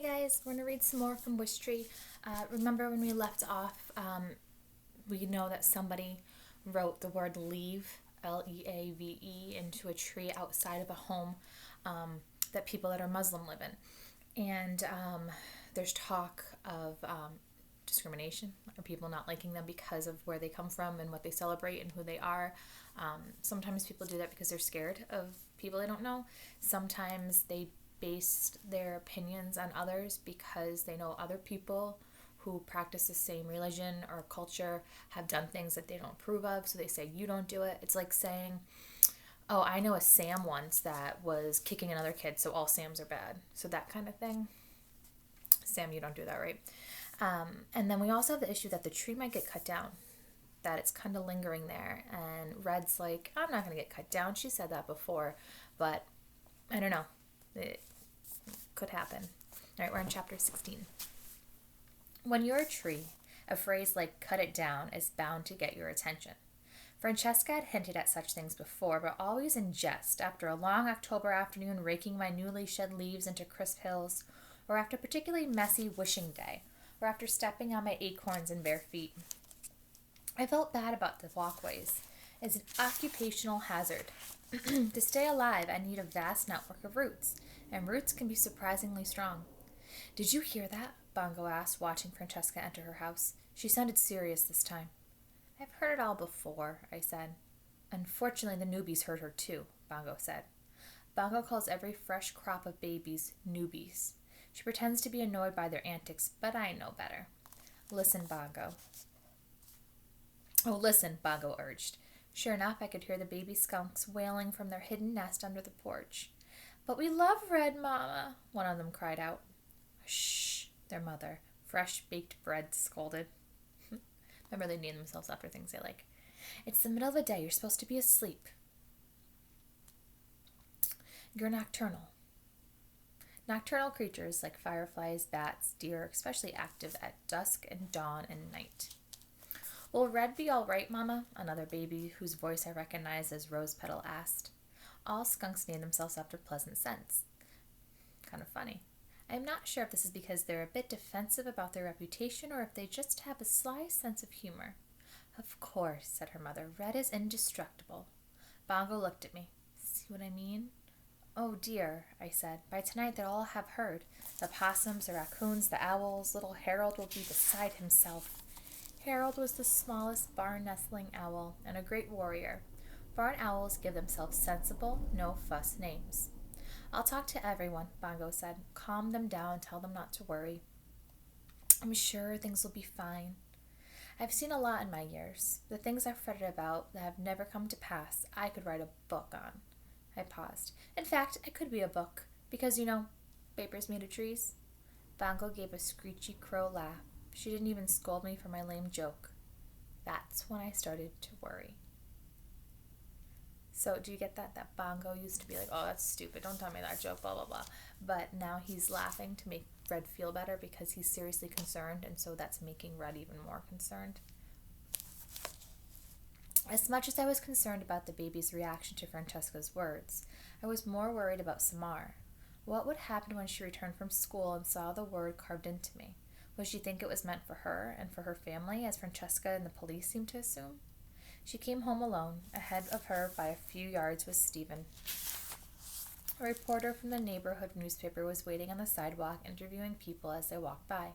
Hey guys, we're going to read some more from Wishtree. Remember when we left off, we know that somebody wrote the word leave, Leave, into a tree outside of a home that people that are Muslim live in. And there's talk of discrimination, or people not liking them because of where they come from and what they celebrate and who they are. Sometimes people do that because they're scared of people they don't know. Sometimes they base their opinions on others because they know other people who practice the same religion or culture have done things that they don't approve of, so they say you don't do it. It's like saying, oh, I know a Sam once that was kicking another kid, so all Sams are bad. So that kind of thing. Sam, you don't do that, right? And then we also have the issue that the tree might get cut down, that it's kind of lingering there. And Red's like, I'm not going to get cut down. She said that before, but I don't know. It could happen. All right, we're in chapter 16. When you're a tree, a phrase like cut it down is bound to get your attention. Francesca had hinted at such things before, but always in jest, after a long October afternoon raking my newly shed leaves into crisp hills, or after a particularly messy wishing day, or after stepping on my acorns in bare feet. I felt bad about the walkways. It's an occupational hazard. To stay alive, I need a vast network of roots, and roots can be surprisingly strong. Did you hear that? Bongo asked, watching Francesca enter her house. She sounded serious this time. I've heard it all before, I said. Unfortunately, the newbies heard her too, Bongo said. Bongo calls every fresh crop of babies newbies. She pretends to be annoyed by their antics, but I know better. Listen, Bongo. Oh, listen, Bongo urged. Sure enough, I could hear the baby skunks wailing from their hidden nest under the porch. But we love Red, Mama, one of them cried out. Shh, their mother, fresh baked bread, scolded. Remember, they name themselves after things they like. It's the middle of the day. You're supposed to be asleep. You're nocturnal. Nocturnal creatures like fireflies, bats, deer, are especially active at dusk and dawn and night. Will Red be all right, Mama? Another baby, whose voice I recognized as Rose Petal, asked. All skunks name themselves after pleasant scents. Kind of funny. I'm not sure if this is because they're a bit defensive about their reputation or if they just have a sly sense of humor. Of course, said her mother. Red is indestructible. Bongo looked at me. See what I mean? Oh dear, I said. By tonight they'll all have heard. The possums, the raccoons, the owls. Little Harold will be beside himself. Harold was the smallest barn-nestling owl and a great warrior. Barn owls give themselves sensible, no-fuss names. I'll talk to everyone, Bongo said. Calm them down, tell them not to worry. I'm sure things will be fine. I've seen a lot in my years. The things I've fretted about that have never come to pass, I could write a book on. I paused. In fact, it could be a book, because, paper's made of trees. Bongo gave a screechy crow laugh. She didn't even scold me for my lame joke. That's when I started to worry. So, do you get that? That Bongo used to be like, oh, that's stupid, don't tell me that joke, blah, blah, blah. But now he's laughing to make Red feel better because he's seriously concerned, and so that's making Red even more concerned. As much as I was concerned about the baby's reaction to Francesca's words, I was more worried about Samar. What would happen when she returned from school and saw the word carved into me? Would she think it was meant for her and for her family, as Francesca and the police seemed to assume? She came home alone. Ahead of her by a few yards was Stephen. A reporter from the neighborhood newspaper was waiting on the sidewalk, interviewing people as they walked by.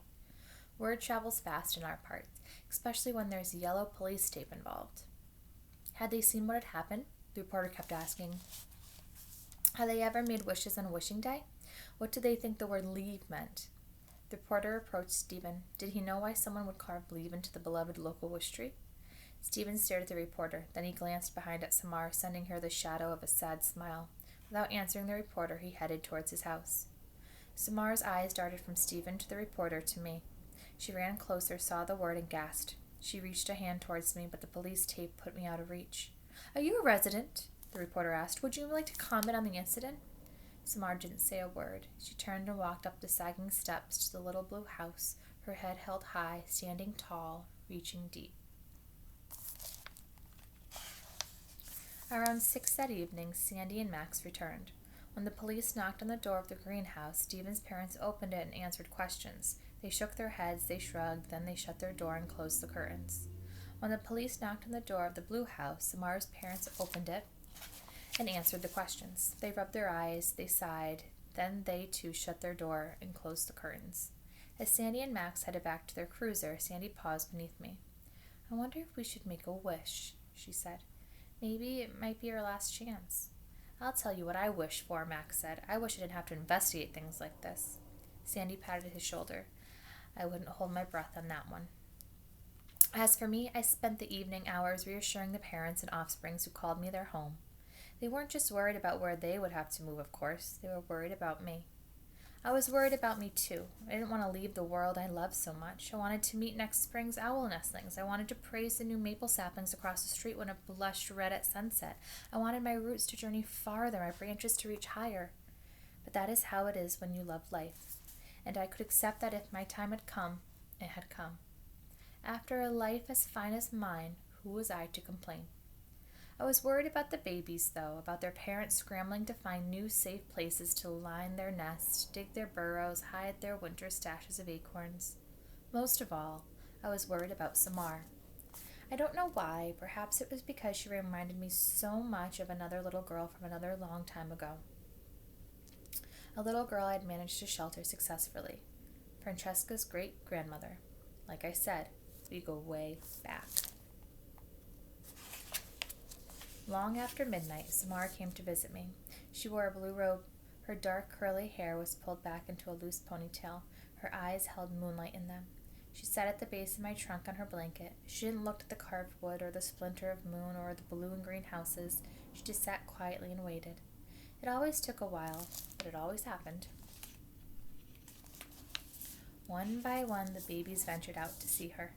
Word travels fast in our parts, especially when there's yellow police tape involved. Had they seen what had happened? The reporter kept asking. Had they ever made wishes on wishing day? What did they think the word leave meant? The reporter approached Stephen. Did he know why someone would carve leave into the beloved local Wishtree? Stephen stared at the reporter. Then he glanced behind at Samar, sending her the shadow of a sad smile. Without answering the reporter, he headed towards his house. Samar's eyes darted from Stephen to the reporter to me. She ran closer, saw the word, and gasped. She reached a hand towards me, but the police tape put me out of reach. Are you a resident? The reporter asked. Would you like to comment on the incident? Samar didn't say a word. She turned and walked up the sagging steps to the little blue house, her head held high, standing tall, reaching deep. Around 6 that evening, Sandy and Max returned. When the police knocked on the door of the greenhouse, Stephen's parents opened it and answered questions. They shook their heads, they shrugged, then they shut their door and closed the curtains. When the police knocked on the door of the blue house, Samar's parents opened it and answered the questions. They rubbed their eyes, they sighed, then they too shut their door and closed the curtains. As Sandy and Max headed back to their cruiser, Sandy paused beneath me. I wonder if we should make a wish, she said. Maybe it might be our last chance. I'll tell you what I wish for, Max said. I wish I didn't have to investigate things like this. Sandy patted his shoulder. I wouldn't hold my breath on that one. As for me, I spent the evening hours reassuring the parents and offsprings who called me their home. They weren't just worried about where they would have to move, of course. They were worried about me. I was worried about me, too. I didn't want to leave the world I loved so much. I wanted to meet next spring's owl nestlings. I wanted to praise the new maple saplings across the street when it blushed red at sunset. I wanted my roots to journey farther, my branches to reach higher. But that is how it is when you love life. And I could accept that if my time had come, it had come. After a life as fine as mine, who was I to complain? I was worried about the babies, though, about their parents scrambling to find new safe places to line their nests, dig their burrows, hide their winter stashes of acorns. Most of all, I was worried about Samar. I don't know why. Perhaps it was because she reminded me so much of another little girl from another long time ago. A little girl I had managed to shelter successfully. Francesca's great-grandmother. Like I said, we go way back. Long after midnight, Samar came to visit me. She wore a blue robe. Her dark, curly hair was pulled back into a loose ponytail. Her eyes held moonlight in them. She sat at the base of my trunk on her blanket. She didn't look at the carved wood or the splinter of moon or the blue and green houses. She just sat quietly and waited. It always took a while, but it always happened. One by one, the babies ventured out to see her.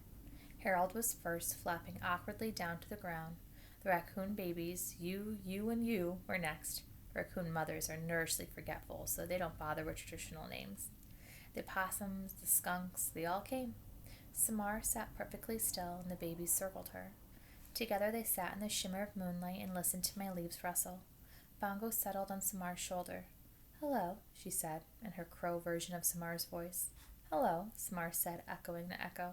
Harold was first, flapping awkwardly down to the ground. The raccoon babies, you, and you, were next. Raccoon mothers are nervously forgetful, so they don't bother with traditional names. The possums, the skunks, they all came. Samar sat perfectly still, and the babies circled her. Together they sat in the shimmer of moonlight and listened to my leaves rustle. Bongo settled on Samar's shoulder. Hello, she said, in her crow version of Samar's voice. Hello, Samar said, echoing the echo.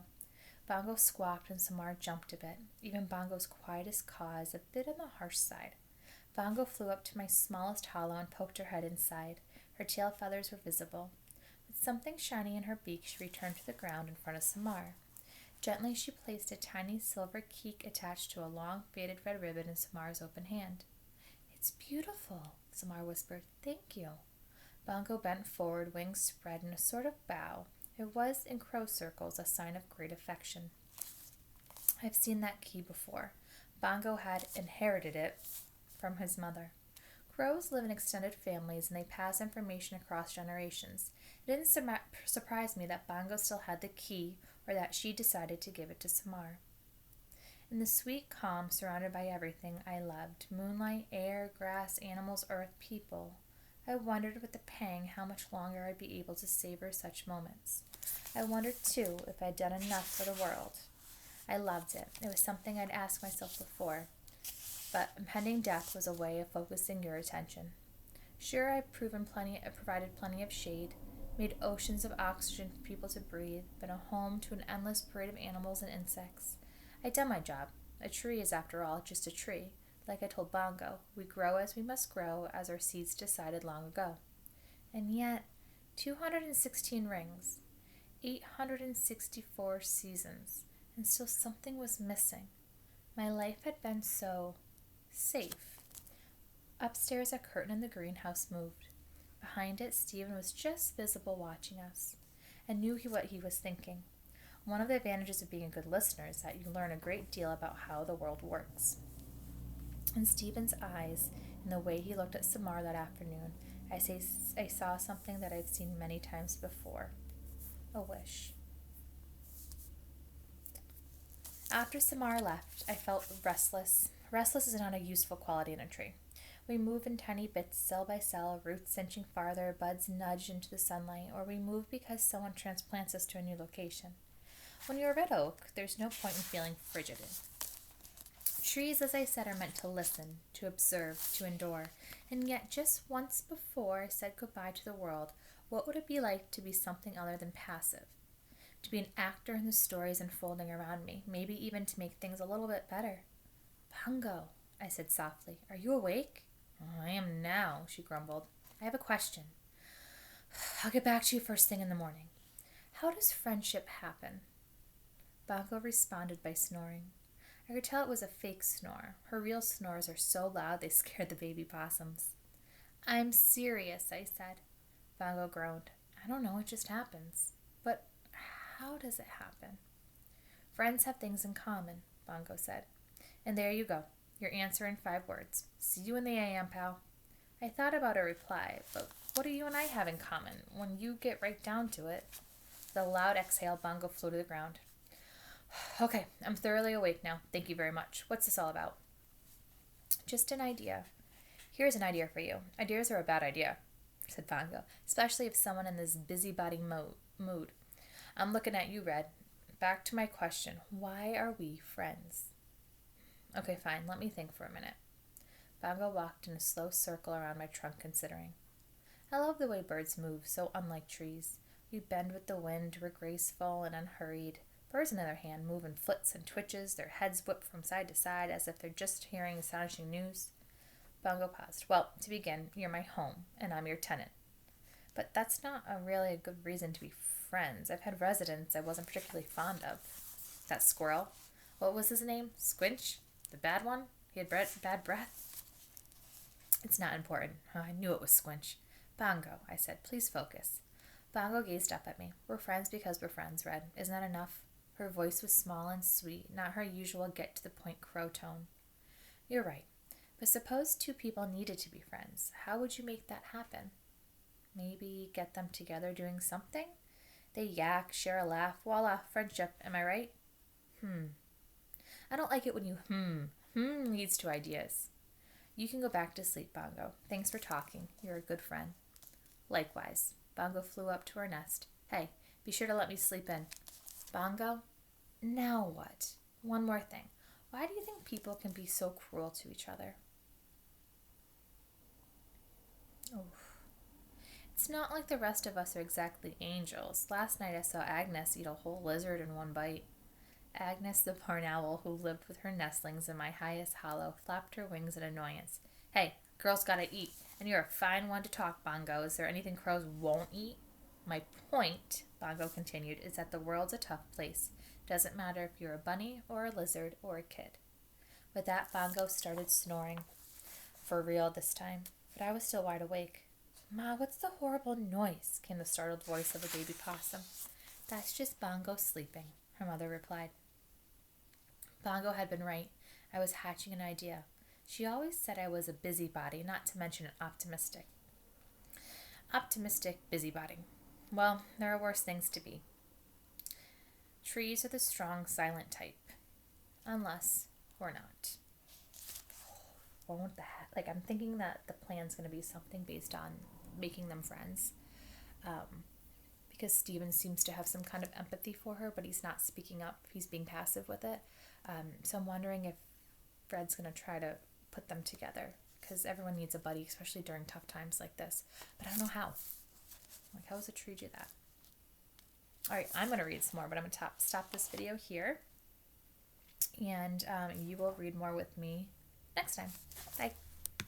Bongo squawked and Samar jumped a bit. Even Bongo's quietest caw is a bit on the harsh side. Bongo flew up to my smallest hollow and poked her head inside. Her tail feathers were visible. With something shiny in her beak, she returned to the ground in front of Samar. Gently, she placed a tiny silver keek attached to a long, faded red ribbon in Samar's open hand. It's beautiful, Samar whispered. Thank you. Bongo bent forward, wings spread in a sort of bow. It was, in crow circles, a sign of great affection. I've seen that key before. Bongo had inherited it from his mother. Crows live in extended families, and they pass information across generations. It didn't surprise me that Bongo still had the key, or that she decided to give it to Samar. In the sweet calm, surrounded by everything I loved, moonlight, air, grass, animals, earth, people, I wondered with a pang how much longer I'd be able to savor such moments. I wondered, too, if I'd done enough for the world. I loved it. It was something I'd asked myself before. But impending death was a way of focusing your attention. Sure, I've provided plenty of shade, made oceans of oxygen for people to breathe, been a home to an endless parade of animals and insects. I'd done my job. A tree is, after all, just a tree. Like I told Bongo, we grow as we must grow, as our seeds decided long ago. And yet, 216 rings, 864 seasons, and still something was missing. My life had been so safe. Upstairs, a curtain in the greenhouse moved. Behind it, Stephen was just visible watching us. I knew what he was thinking. One of the advantages of being a good listener is that you learn a great deal about how the world works. In Stephen's eyes, in the way he looked at Samar that afternoon, I saw something that I've seen many times before. A wish. After Samar left, I felt restless. Restless is not a useful quality in a tree. We move in tiny bits, cell by cell, roots cinching farther, buds nudged into the sunlight, or we move because someone transplants us to a new location. When you're a red oak, there's no point in feeling frigid. Trees, as I said, are meant to listen, to observe, to endure. And yet, just once before I said goodbye to the world, what would it be like to be something other than passive? To be an actor in the stories unfolding around me, maybe even to make things a little bit better. Pongo, I said softly, are you awake? I am now, she grumbled. I have a question. I'll get back to you first thing in the morning. How does friendship happen? Bongo responded by snoring. I could tell it was a fake snore. Her real snores are so loud they scared the baby possums. I'm serious, I said. Bongo groaned. I don't know, it just happens. But how does it happen? Friends have things in common, Bongo said. And there you go, your answer in 5 words. See you in the AM, pal. I thought about a reply, but what do you and I have in common when you get right down to it? With a loud exhale, Bongo flew to the ground. Okay, I'm thoroughly awake now. Thank you very much. What's this all about? Just an idea. Here's an idea for you. Ideas are a bad idea, said Bongo, especially if someone in this busybody mood. I'm looking at you, Red. Back to my question. Why are we friends? Okay, fine. Let me think for a minute. Bongo walked in a slow circle around my trunk, considering. I love the way birds move, so unlike trees. We bend with the wind, we're graceful and unhurried. Birds, on the other hand, move in flits and twitches, their heads whip from side to side as if they're just hearing astonishing news. Bongo paused. Well, to begin, you're my home, and I'm your tenant. But that's not really a good reason to be friends. I've had residents I wasn't particularly fond of. That squirrel. What was his name? Squinch? The bad one? He had bad breath? It's not important. Oh, I knew it was Squinch. Bongo, I said, please focus. Bongo gazed up at me. We're friends because we're friends, Red. Isn't that enough? Her voice was small and sweet, not her usual get-to-the-point crow tone. You're right. But suppose 2 people needed to be friends. How would you make that happen? Maybe get them together doing something? They yak, share a laugh, voila, friendship. Am I right? I don't like it when you leads to ideas. You can go back to sleep, Bongo. Thanks for talking. You're a good friend. Likewise. Bongo flew up to her nest. Hey, be sure to let me sleep in. Bongo? Now what? One more thing. Why do you think people can be so cruel to each other? It's not like the rest of us are exactly angels. Last night I saw Agnes eat a whole lizard in one bite. Agnes, the barn owl who lived with her nestlings in my highest hollow, flapped her wings in annoyance. Hey, girls gotta eat. And you're a fine one to talk, Bongo. Is there anything crows won't eat? My point, Bongo continued, is that the world's a tough place. Doesn't matter if you're a bunny or a lizard or a kid. With that, Bongo started snoring. For real this time. But I was still wide awake. Ma, what's the horrible noise? Came the startled voice of a baby possum. That's just Bongo sleeping, her mother replied. Bongo had been right. I was hatching an idea. She always said I was a busybody, not to mention an optimistic. Optimistic busybody. Well, there are worse things to be. Trees are the strong, silent type. Unless we're not. Won't that? Like, I'm thinking that the plan's going to be something based on making them friends. Because Steven seems to have some kind of empathy for her, but he's not speaking up. He's being passive with it. So I'm wondering if Fred's going to try to put them together. Because everyone needs a buddy, especially during tough times like this. But I don't know how. Like, how does a tree do that? Alright, I'm going to read some more, but I'm going to stop this video here. And you will read more with me next time. Bye.